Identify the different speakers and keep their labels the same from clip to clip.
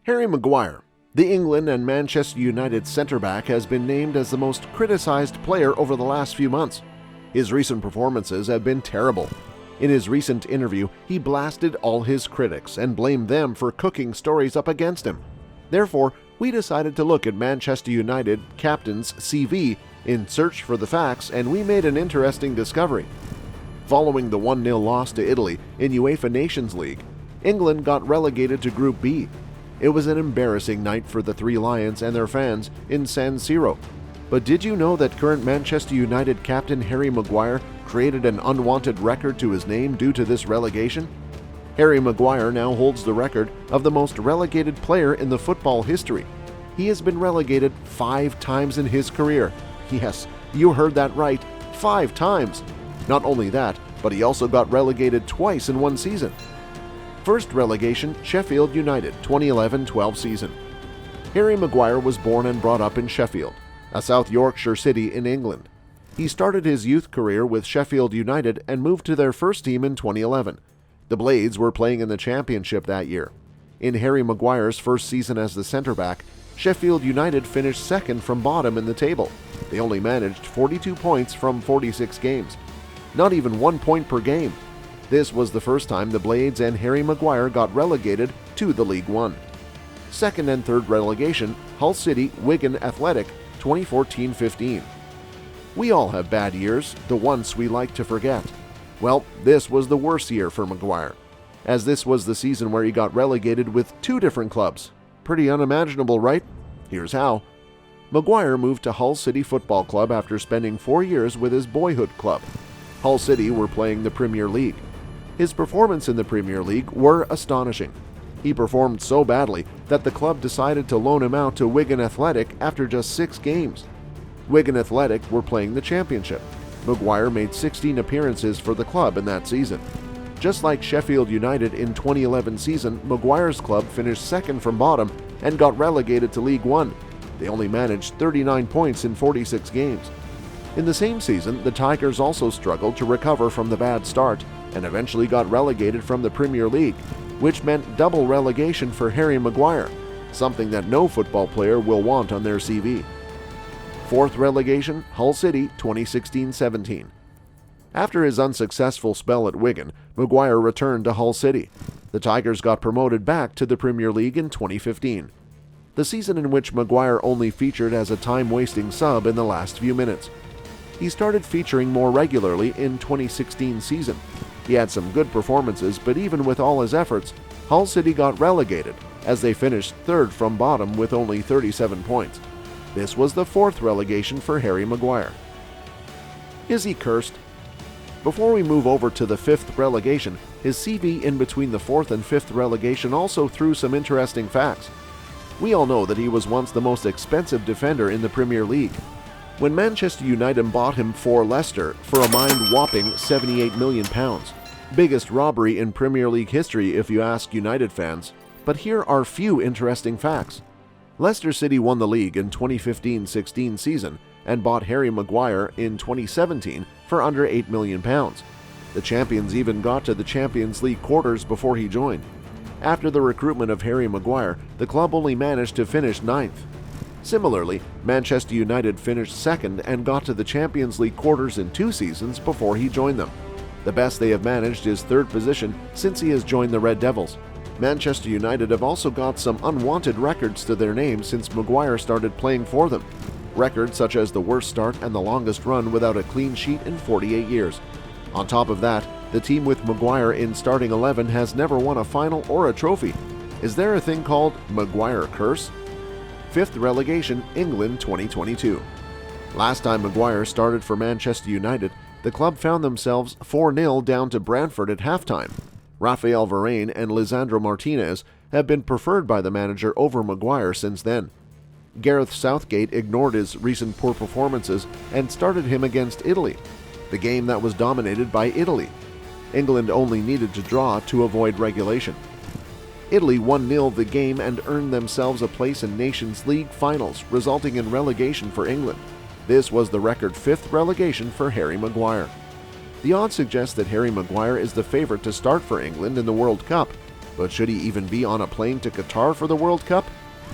Speaker 1: Harry Maguire, the England and Manchester United centre-back, has been named as the most criticised player over the last few months. His recent performances have been terrible. In his recent interview, he blasted all his critics and blamed them for cooking stories up against him. Therefore, we decided to look at Manchester United captain's CV in search for the facts, and we made an interesting discovery. Following the 1-0 loss to Italy in UEFA Nations League, England got relegated to Group B. It was an embarrassing night for the Three Lions and their fans in San Siro. But did you know that current Manchester United captain Harry Maguire created an unwanted record to his name due to this relegation? Harry Maguire now holds the record of the most relegated player in the football history. He has been relegated 5 times in his career. Yes, you heard that right, 5 times. Not only that, but he also got relegated twice in one season. First relegation, Sheffield United, 2011-12 season. Harry Maguire was born and brought up in Sheffield, a South Yorkshire city in England. He started his youth career with Sheffield United and moved to their first team in 2011. The Blades were playing in the Championship that year. In Harry Maguire's first season as the centre-back, Sheffield United finished second from bottom in the table. They only managed 42 points from 46 games. Not even 1 point per game. This was the first time the Blades and Harry Maguire got relegated to the League One. Second and third relegation, Hull City, Wigan Athletic, 2014-15. We all have bad years, the ones we like to forget. Well, this was the worst year for Maguire, as this was the season where he got relegated with 2 different clubs. Pretty unimaginable, right? Here's how. Maguire moved to Hull City Football Club after spending 4 years with his boyhood club. Hull City were playing the Premier League. His performance in the Premier League were astonishing. He performed so badly that the club decided to loan him out to Wigan Athletic after just 6 games. Wigan Athletic were playing the Championship. Maguire made 16 appearances for the club in that season. Just like Sheffield United in 2011 season, Maguire's club finished second from bottom and got relegated to League One. They only managed 39 points in 46 games. In the same season, the Tigers also struggled to recover from the bad start and eventually got relegated from the Premier League, which meant double relegation for Harry Maguire, something that no football player will want on their CV. Fourth relegation, Hull City, 2016-17. After his unsuccessful spell at Wigan, Maguire returned to Hull City. The Tigers got promoted back to the Premier League in 2015, the season in which Maguire only featured as a time-wasting sub in the last few minutes. He started featuring more regularly in 2016 season. He had some good performances, but even with all his efforts, Hull City got relegated as they finished third from bottom with only 37 points. This was the 4th relegation for Harry Maguire. Is he cursed? Before we move over to the 5th relegation, his CV in between the 4th and 5th relegation also threw some interesting facts. We all know that he was once the most expensive defender in the Premier League. When Manchester United bought him for Leicester for a mind-whopping £78 million. Biggest robbery in Premier League history if you ask United fans. But here are few interesting facts. Leicester City won the league in 2015-16 season and bought Harry Maguire in 2017 for under £8 million. The champions even got to the Champions League quarters before he joined. After the recruitment of Harry Maguire, the club only managed to finish 9th. Similarly, Manchester United finished 2nd and got to the Champions League quarters in 2 seasons before he joined them. The best they have managed is 3rd position since he has joined the Red Devils. Manchester United have also got some unwanted records to their name since Maguire started playing for them. Records such as the worst start and the longest run without a clean sheet in 48 years. On top of that, the team with Maguire in starting 11 has never won a final or a trophy. Is there a thing called Maguire curse? 5th relegation, England 2022. Last time Maguire started for Manchester United, the club found themselves 4-0 down to Brentford at halftime. Raphael Varane and Lisandro Martinez have been preferred by the manager over Maguire since then. Gareth Southgate ignored his recent poor performances and started him against Italy, the game that was dominated by Italy. England only needed to draw to avoid regulation. Italy 1-0 the game and earned themselves a place in Nations League finals, resulting in relegation for England. This was the record 5th relegation for Harry Maguire. The odds suggest that Harry Maguire is the favorite to start for England in the World Cup. But should he even be on a plane to Qatar for the World Cup?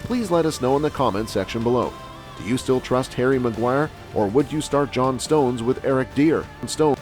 Speaker 1: Please let us know in the comments section below. Do you still trust Harry Maguire, or would you start John Stones with Eric Dier? Stones